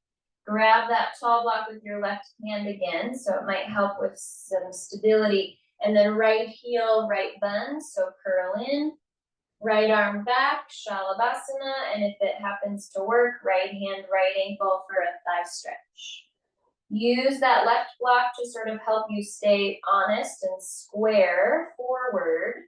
Grab that tall block with your left hand again, so it might help with some stability. And then right heel, right bend, so curl in. Right arm back, Shalabhasana, and if it happens to work, right hand, right ankle for a thigh stretch. Use that left block to sort of help you stay honest and square forward.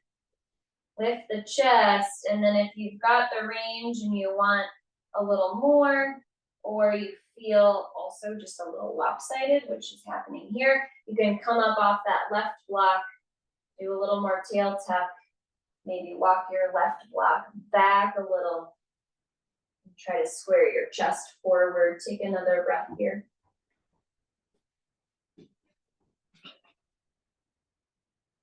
Lift the chest, and then if you've got the range and you want a little more, or you feel also just a little lopsided, which is happening here, you can come up off that left block, do a little more tail tuck, maybe walk your left block back a little, try to square your chest forward. Take another breath here.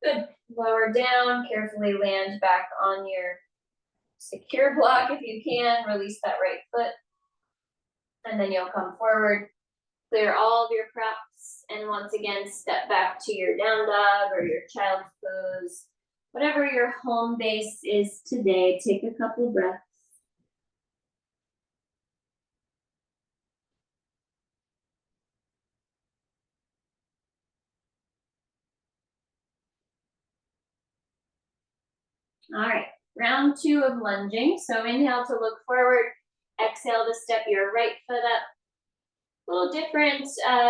Good. Lower down, carefully land back on your secure block if you can. Release that right foot. And then you'll come forward, clear all of your props, and once again, step back to your down dog or your child's pose. Whatever your home base is today, take a couple breaths. All right, round 2 of lunging. So inhale to look forward, exhale to step your right foot up. A little different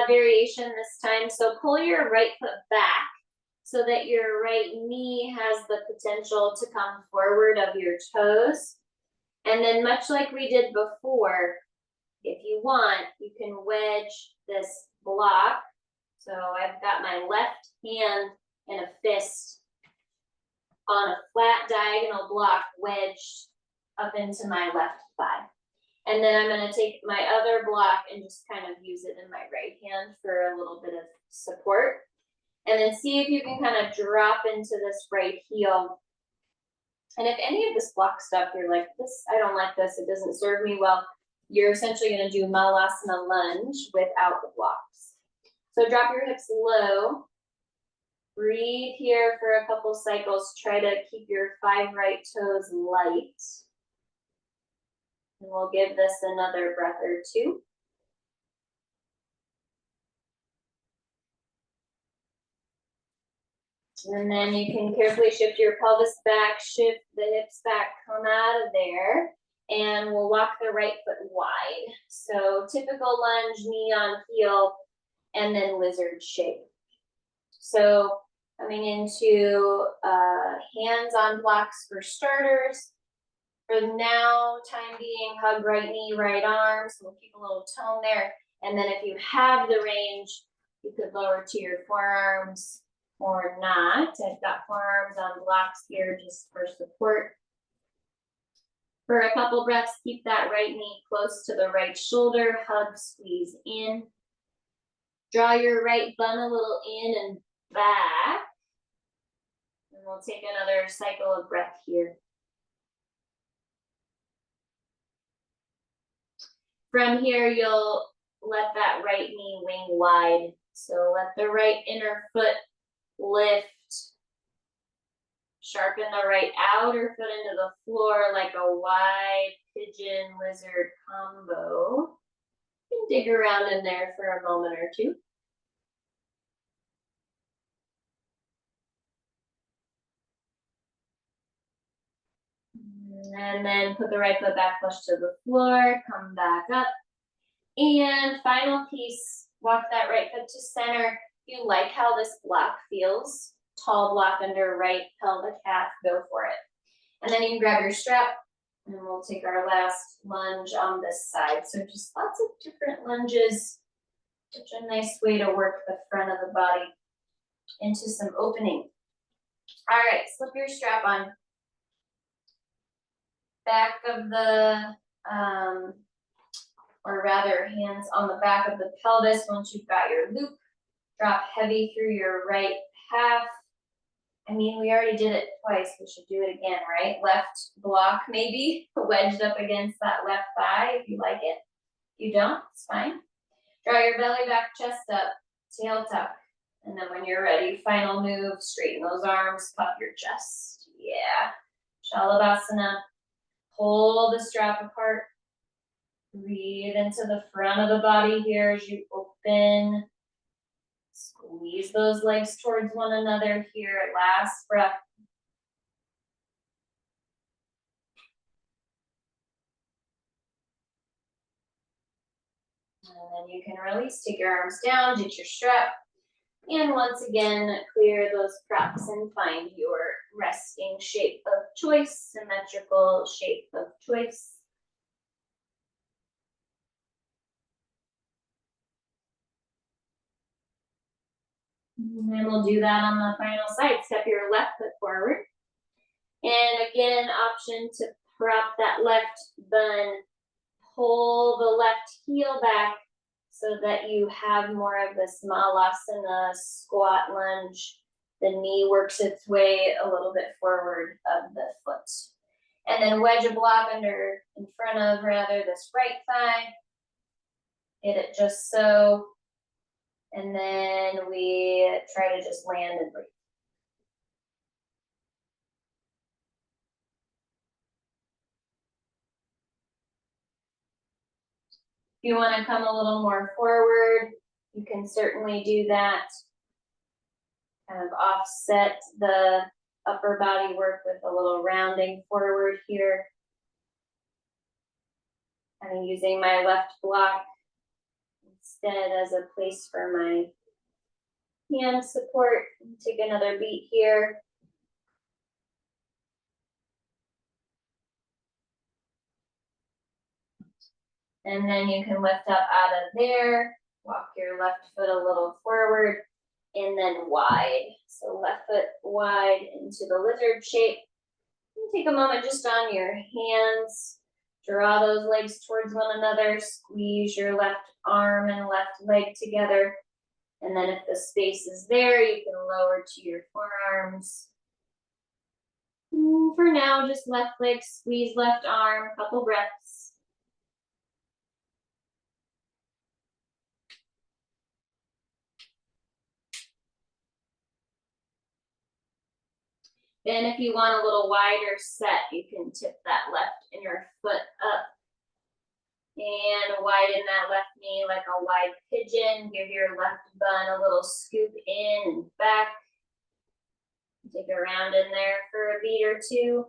variation this time. So pull your right foot back so that your right knee has the potential to come forward of your toes. And then much like we did before, if you want, you can wedge this block. So I've got my left hand in a fist on a flat diagonal block wedged up into my left thigh. And then I'm gonna take my other block and just kind of use it in my right hand for a little bit of support. And then see if you can kind of drop into this right heel. And if any of this block stuff, you're like, this, I don't like this, it doesn't serve me well, you're essentially gonna do Malasana lunge without the blocks. So drop your hips low. Breathe here for a couple cycles. Try to keep your 5 right toes light. And we'll give this another breath or 2. And then you can carefully shift your pelvis back, shift the hips back, come out of there. And we'll walk the right foot wide. So typical lunge, knee on heel, and then lizard shape. So coming into hands on blocks for starters. For now, time being, hug right knee, right arm. So we'll keep a little tone there. And then if you have the range, you could lower to your forearms or not. I've got forearms on blocks here just for support. For a couple breaths, keep that right knee close to the right shoulder, hug, squeeze in. Draw your right bun a little in and back. And we'll take another cycle of breath here. From here, you'll let that right knee wing wide. So let the right inner foot lift. Sharpen the right outer foot into the floor like a wide pigeon lizard combo. You can dig around in there for a moment or two. And then put the right foot back flush to the floor, come back up. And final piece, walk that right foot to center. If you like how this block feels, tall block under right pelvic half, go for it. And then you can grab your strap and we'll take our last lunge on this side. So just lots of different lunges. Such a nice way to work the front of the body into some opening. All right, slip your strap on. Back of the, or rather hands on the back of the pelvis. Once you've got your loop, drop heavy through your right half. I mean, we already did it twice. We should do it again, right? Left block maybe wedged up against that left thigh if you like it. If you don't, it's fine. Draw your belly back, chest up, tail tuck. And then when you're ready, final move, straighten those arms, puff your chest. Yeah. Shalabhasana. Pull the strap apart. Breathe into the front of the body here as you open. Squeeze those legs towards one another here. Last breath. And then you can release, take your arms down, ditch your strap. And once again, clear those props and find your resting shape of choice, symmetrical shape of choice. And then we'll do that on the final side. Step your left foot forward. And again, option to prop that left bun. Pull the left heel back so that you have more of this malasana squat lunge. The knee works its way a little bit forward of the foot. And then wedge a block under, in front of rather, this right thigh. Hit it just so. And then we try to just land and breathe. If you want to come a little more forward, you can certainly do that. Kind of offset the upper body work with a little rounding forward here. I'm using my left block instead as a place for my hand support. Take another beat here. And then you can lift up out of there, walk your left foot a little forward, and then wide. So left foot wide into the lizard shape. And take a moment just on your hands. Draw those legs towards one another. Squeeze your left arm and left leg together. And then if the space is there, you can lower to your forearms. For now, just left leg, squeeze left arm, couple breaths. Then if you want a little wider set, you can tip that left inner foot up and widen that left knee like a wide pigeon. Give your left bun a little scoop in and back. Dig around in there for a beat or two.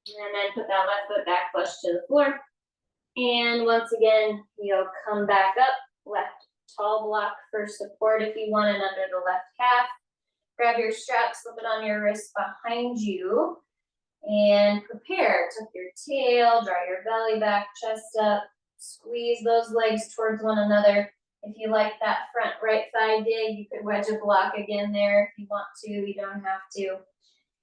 And then put that left foot back flush to the floor. And once again, you'll come back up, left tall block for support if you want it under the left calf. grab your strap, slip it on your wrist behind you, and prepare. Tuck your tail, draw your belly back, chest up, squeeze those legs towards one another. If you like that front right thigh dig, you could wedge a block again there if you want to, you don't have to.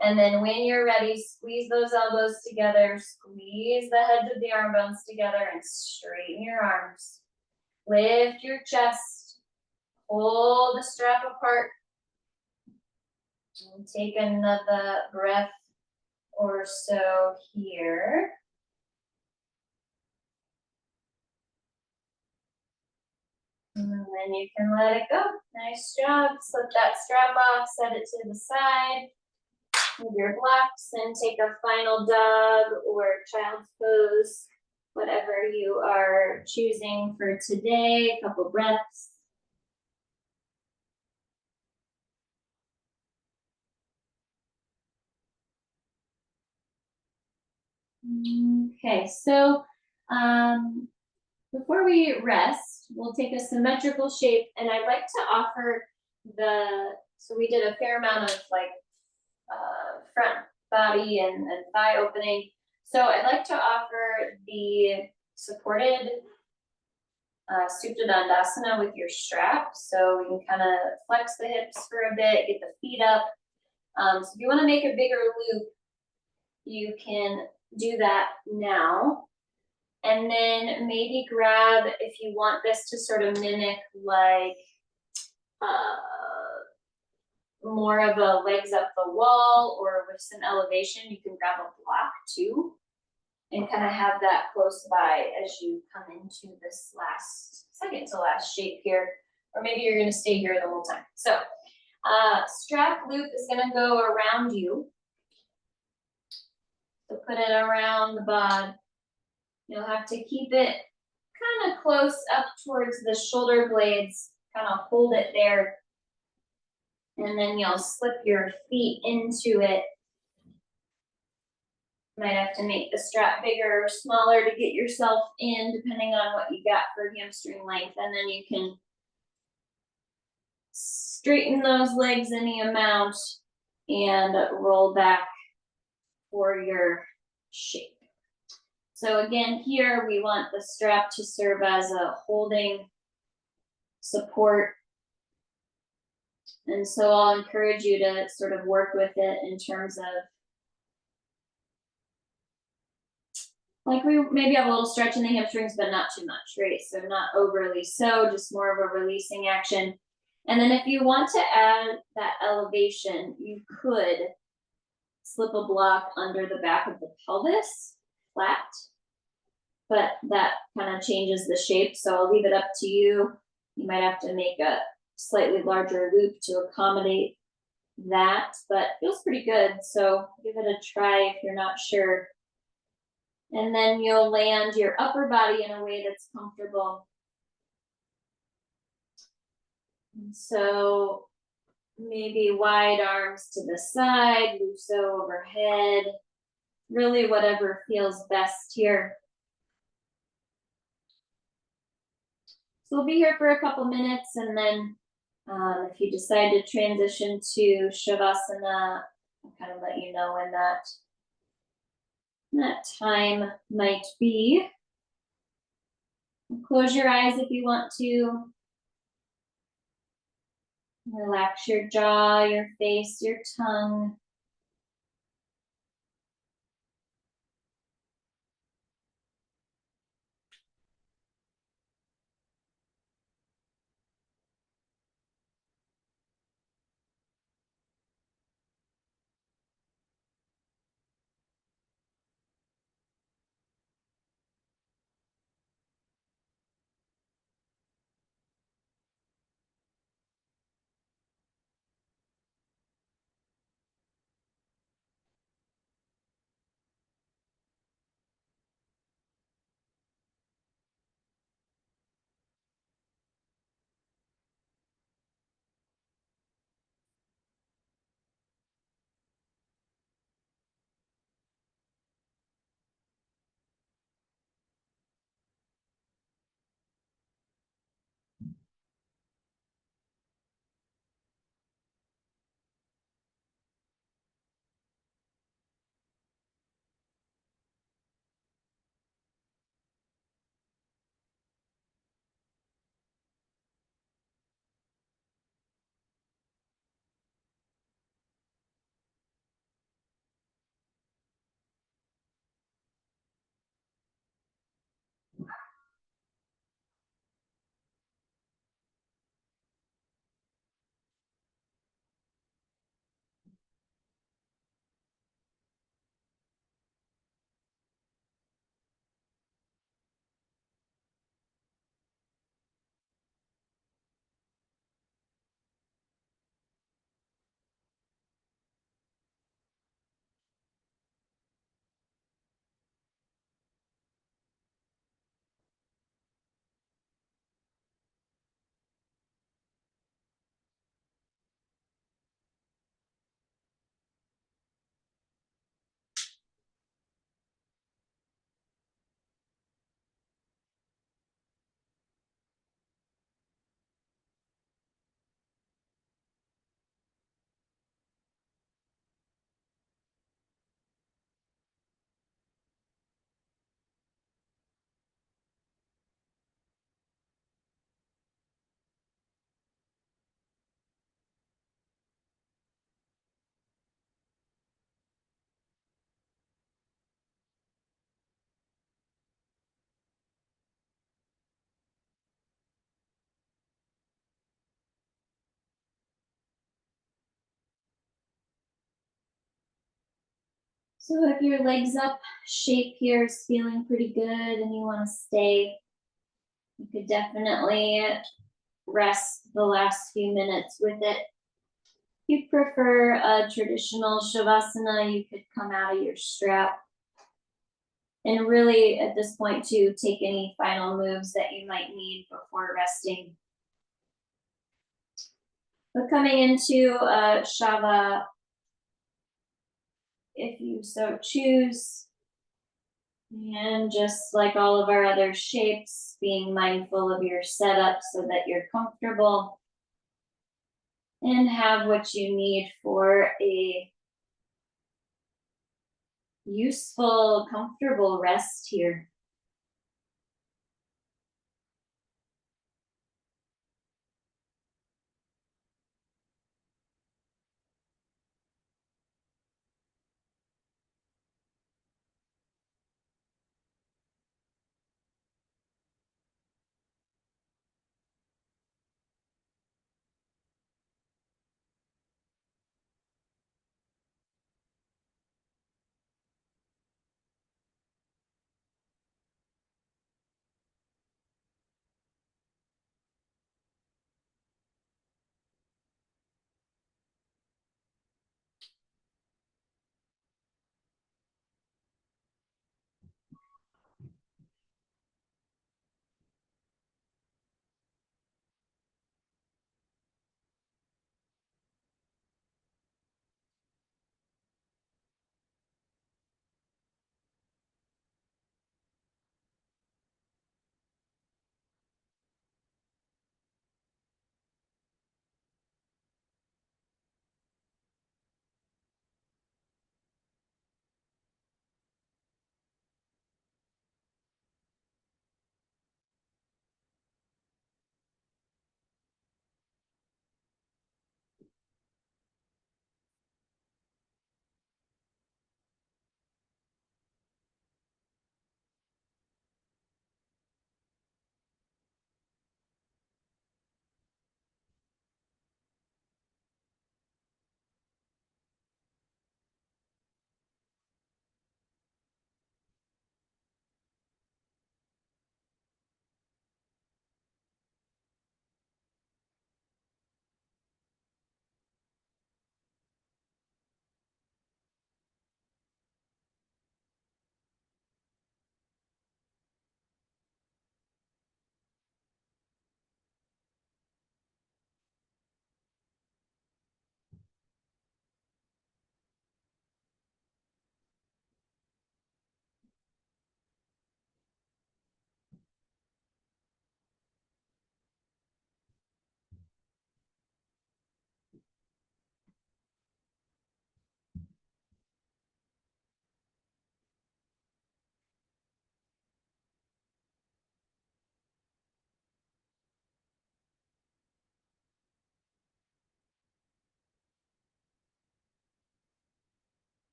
And then when you're ready, squeeze those elbows together, squeeze the heads of the arm bones together, and straighten your arms. Lift your chest, pull the strap apart, and take another breath or so here. And then you can let it go. Nice job. Slip that strap off, set it to the side. Move your blocks and take a final dog or child's pose, whatever you are choosing for today. A couple breaths. Okay, so before we rest, we'll take a symmetrical shape, and I'd like to offer so we did a fair amount of like front body and thigh opening. So I'd like to offer the supported Supta Dandasana with your strap. So you can kind of flex the hips for a bit, get the feet up. So if you want to make a bigger loop, you can do that now. And then maybe grab, if you want this to sort of mimic like more of a legs up the wall or with some elevation, you can grab a block too and kind of have that close by as you come into this second to last shape here, or maybe you're going to stay here the whole time. So strap loop is going to go around you. So put it around the bod. You'll have to keep it kind of close up towards the shoulder blades, kind of hold it there. And then you'll slip your feet into it. Might have to make the strap bigger or smaller to get yourself in, depending on what you got for hamstring length. And then you can straighten those legs any amount and roll back for your shape. So again, here we want the strap to serve as a holding support. And so I'll encourage you to sort of work with it in terms of, like we maybe have a little stretch in the hamstrings, but not too much, right? So not overly so, just more of a releasing action. And then if you want to add that elevation, you could slip a block under the back of the pelvis, flat, but that kind of changes the shape. So I'll leave it up to you. You might have to make a slightly larger loop to accommodate that, but feels pretty good. So give it a try if you're not sure. And then you'll land your upper body in a way that's comfortable. And so maybe wide arms to the side, loose-o overhead, really whatever feels best here. So we'll be here for a couple minutes, and then if you decide to transition to Shavasana, I'll kind of let you know when that time might be. Close your eyes if you want to. Relax your jaw, your face, your tongue. So if your legs up shape here is feeling pretty good and you want to stay, you could definitely rest the last few minutes with it. If you prefer a traditional shavasana, you could come out of your strap. And really, at this point, to take any final moves that you might need before resting. But coming into Shava, if you so choose, and just like all of our other shapes, being mindful of your setup so that you're comfortable and have what you need for a useful, comfortable rest here.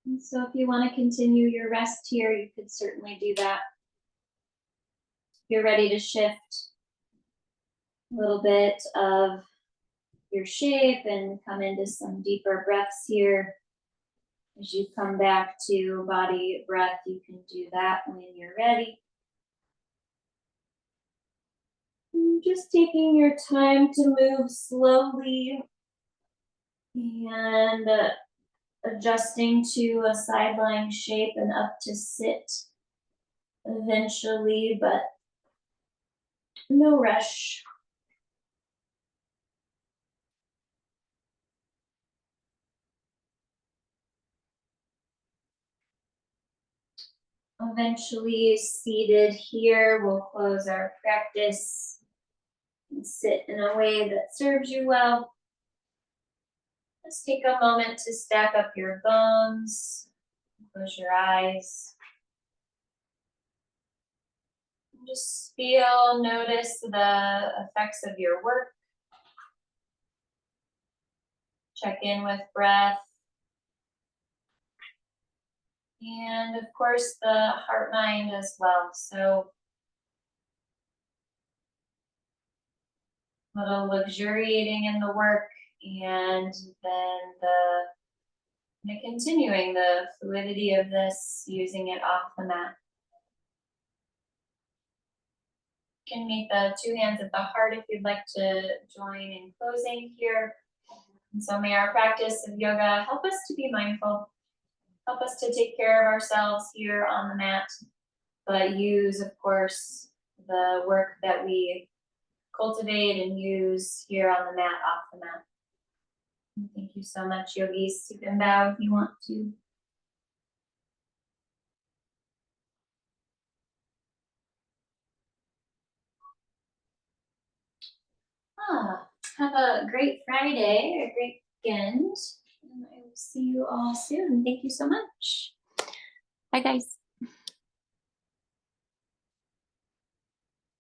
And so if you want to continue your rest here, you could certainly do that. You're ready to shift a little bit of your shape and come into some deeper breaths here. As you come back to body breath, you can do that when you're ready. And just taking your time to move slowly and adjusting to a side lying shape and up to sit eventually, but no rush. Eventually seated here, we'll close our practice and sit in a way that serves you well. Let's take a moment to stack up your bones. Close your eyes. Just feel, notice the effects of your work. Check in with breath. And of course, the heart mind as well. So a little luxuriating in the work, and then continuing the fluidity of this, using it off the mat. You can meet the two hands at the heart if you'd like to join in closing here. And so may our practice of yoga help us to be mindful, help us to take care of ourselves here on the mat, but use, of course, the work that we cultivate and use here on the mat, off the mat. And thank you so much, yogis. You can bow if you want to. Have a great Friday, a great weekend, and I will see you all soon. Thank you so much. Bye, guys.